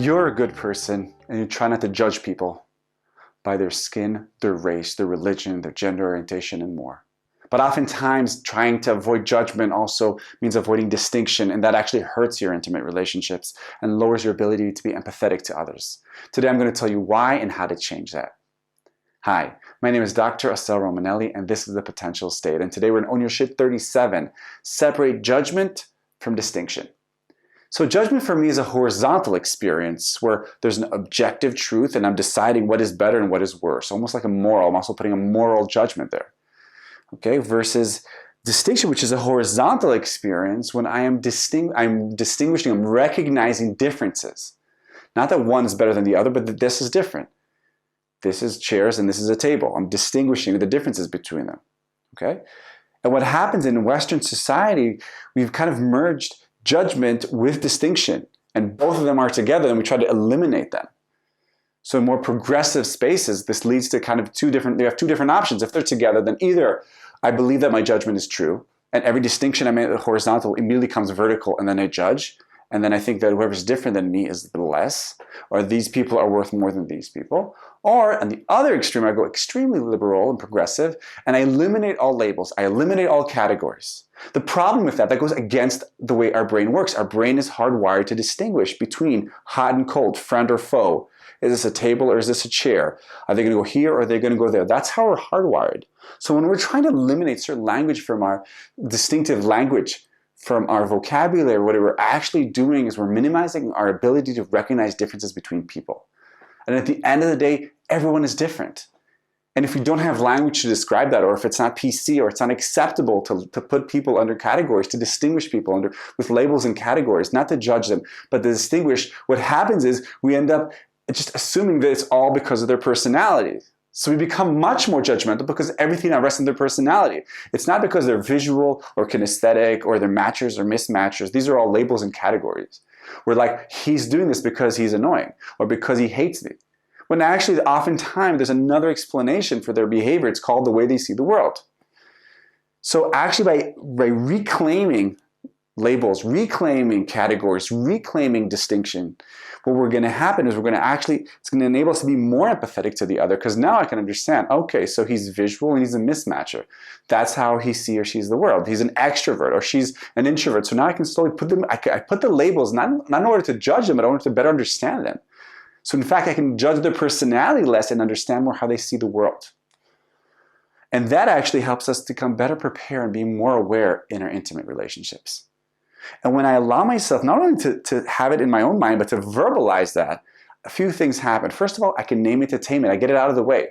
You're a good person and you try not to judge people by their skin, their race, their religion, their gender orientation, and more. But oftentimes, trying to avoid judgment also means avoiding distinction, and that actually hurts your intimate relationships and lowers your ability to be empathetic to others. Today, I'm going to tell you why and how to change that. Hi, my name is Dr. Assael Romanelli, and this is The Potential State. And today, we're in Own Your Shit 37, Separate Judgment from Distinction. So judgment for me is a horizontal experience where there's an objective truth and I'm deciding what is better and what is worse. Almost like a moral. I'm also putting a moral judgment there. Okay, versus distinction, which is a horizontal experience when I'm distinguishing, I'm recognizing differences. Not that one is better than the other, but that this is different. This is chairs and this is a table. I'm distinguishing the differences between them. Okay? And what happens in Western society, we've kind of merged judgment with distinction, and both of them are together, and we try to eliminate them. So in more progressive spaces, this leads to kind of they have two different options. If they're together, then either I believe that my judgment is true, and every distinction I make horizontal immediately comes vertical, and then I judge, and then I think that whoever's different than me is the less, or these people are worth more than these people. Or on the other extreme, I go extremely liberal and progressive, and I eliminate all labels. I eliminate all categories. The problem with that goes against the way our brain works. Our brain is hardwired to distinguish between hot and cold, friend or foe. Is this a table or is this a chair? Are they going to go here or are they going to go there? That's how we're hardwired. So when we're trying to eliminate certain language from our distinctive language, from our vocabulary, what we're actually doing is we're minimizing our ability to recognize differences between people. And at the end of the day, everyone is different. And if we don't have language to describe that, or if it's not PC, or it's not acceptable to put people under categories, to distinguish people with labels and categories, not to judge them, but to distinguish, what happens is we end up just assuming that it's all because of their personality. So we become much more judgmental because everything now rests on their personality. It's not because they're visual or kinesthetic or they're matchers or mismatchers. These are all labels and categories. We're like, he's doing this because he's annoying or because he hates me. When actually, oftentimes, there's another explanation for their behavior. It's called the way they see the world. So actually, by reclaiming labels, reclaiming categories, reclaiming distinction, what we're going to happen is it's going to enable us to be more empathetic to the other, because now I can understand, okay, so he's visual and he's a mismatcher. That's how he or she's the world. He's an extrovert or she's an introvert. So now I can slowly put them, I put the labels not in order to judge them, but in order to better understand them. So in fact, I can judge their personality less and understand more how they see the world. And that actually helps us to become better prepared and be more aware in our intimate relationships. And when I allow myself not only to have it in my own mind, but to verbalize that, a few things happen. First of all, I can name it to tame it. I get it out of the way.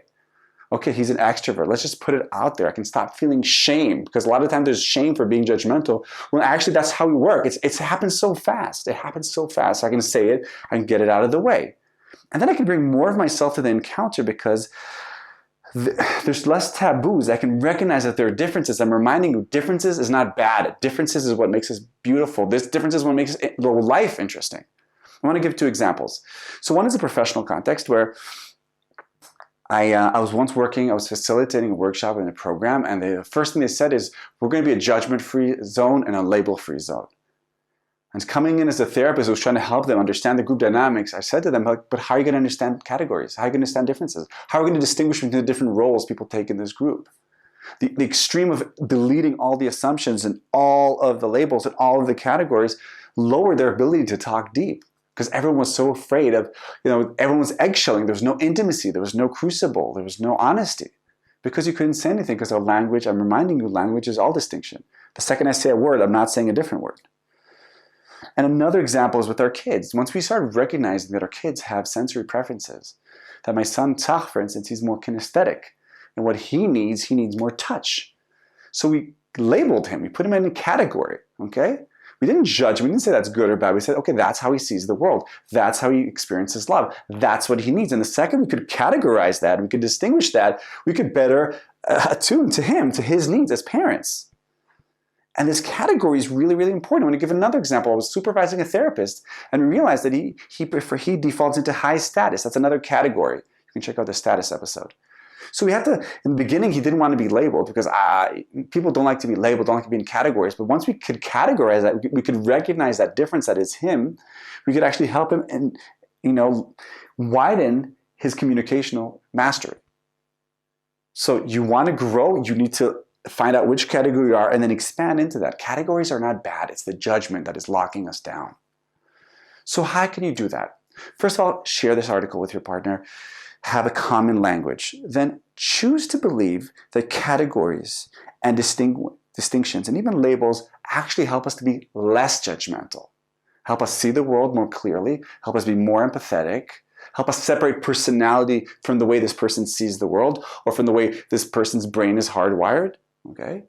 Okay, he's an extrovert. Let's just put it out there. I can stop feeling shame, because a lot of times there's shame for being judgmental. Well, actually, that's how we work. It happens so fast. It happens so fast. So I can say it, I can get it out of the way. And then I can bring more of myself to the encounter because there's less taboos. I can recognize that there are differences. I'm reminding you, differences is not bad. Differences is what makes us beautiful. This difference is what makes life interesting. I want to give two examples. So one is a professional context where I was once I was facilitating a workshop in a program, and the first thing they said is, we're going to be a judgment-free zone and a label-free zone. And coming in as a therapist who was trying to help them understand the group dynamics, I said to them, but how are you going to understand categories? How are you going to understand differences? How are we going to distinguish between the different roles people take in this group? The extreme of deleting all the assumptions and all of the labels and all of the categories lowered their ability to talk deep, because everyone was so afraid of, everyone was eggshelling. There was no intimacy. There was no crucible. There was no honesty, because you couldn't say anything, because our language, I'm reminding you, language is all distinction. The second I say a word, I'm not saying a different word. And another example is with our kids. Once we started recognizing that our kids have sensory preferences, that my son Tzach, for instance, he's more kinesthetic, and what he needs more touch. So we labeled him, we put him in a category, okay? We didn't judge him, we didn't say that's good or bad. We said, okay, that's how he sees the world. That's how he experiences love. That's what he needs. And the second we could categorize that, we could distinguish that, we could better attune to him, to his needs as parents. And this category is really, really important. I'm going to give another example. I was supervising a therapist and realized that he defaults into high status. That's another category. You can check out the status episode. So we have to, in the beginning, he didn't want to be labeled because people don't like to be labeled, don't like to be in categories. But once we could categorize that, we could recognize that difference that is him, we could actually help him widen his communicational mastery. So you want to grow, you need to find out which category you are and then expand into that. Categories are not bad. It's the judgment that is locking us down. So how can you do that? First of all, share this article with your partner. Have a common language. Then choose to believe that categories and distinctions and even labels actually help us to be less judgmental, help us see the world more clearly, help us be more empathetic, help us separate personality from the way this person sees the world or from the way this person's brain is hardwired. Okay?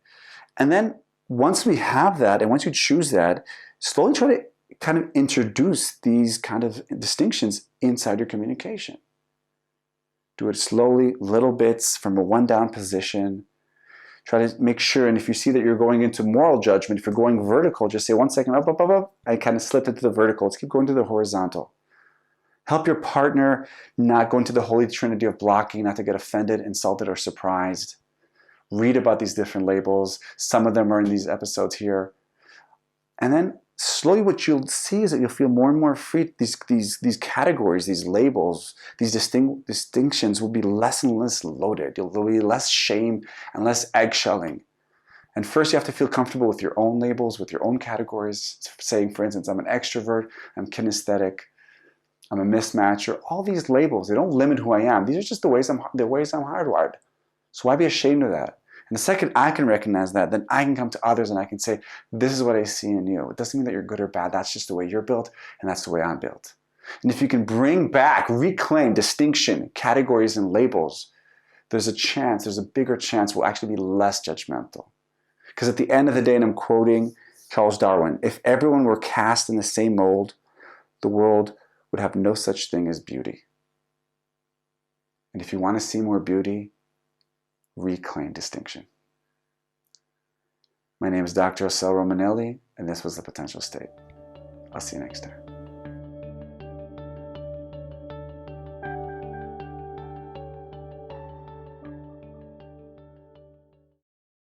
And then once we have that, and once you choose that, slowly try to kind of introduce these kind of distinctions inside your communication. Do it slowly, little bits from a one-down position. Try to make sure, and if you see that you're going into moral judgment, if you're going vertical, just say 1 second, up, up, up, up, and kind of slip into the vertical. Let's keep going to the horizontal. Help your partner not go into the holy trinity of blocking, not to get offended, insulted, or surprised. Read about these different labels. Some of them are in these episodes here. And then slowly what you'll see is that you'll feel more and more free. These categories, these labels, these distinctions will be less and less loaded. There'll be less shame and less eggshelling. And first you have to feel comfortable with your own labels, with your own categories. Saying, for instance, I'm an extrovert, I'm kinesthetic, I'm a mismatcher. All these labels, they don't limit who I am. These are just the ways I'm hardwired. So why be ashamed of that? And the second I can recognize that, then I can come to others and I can say, this is what I see in you. It doesn't mean that you're good or bad. That's just the way you're built, and that's the way I'm built. And if you can bring back, reclaim distinction, categories, and labels, there's a bigger chance we'll actually be less judgmental. Because at the end of the day, and I'm quoting Charles Darwin, if everyone were cast in the same mold, the world would have no such thing as beauty. And if you want to see more beauty, reclaim distinction. My name is Dr. Assael Romanelli, and this was The Potential State. I'll see you next time.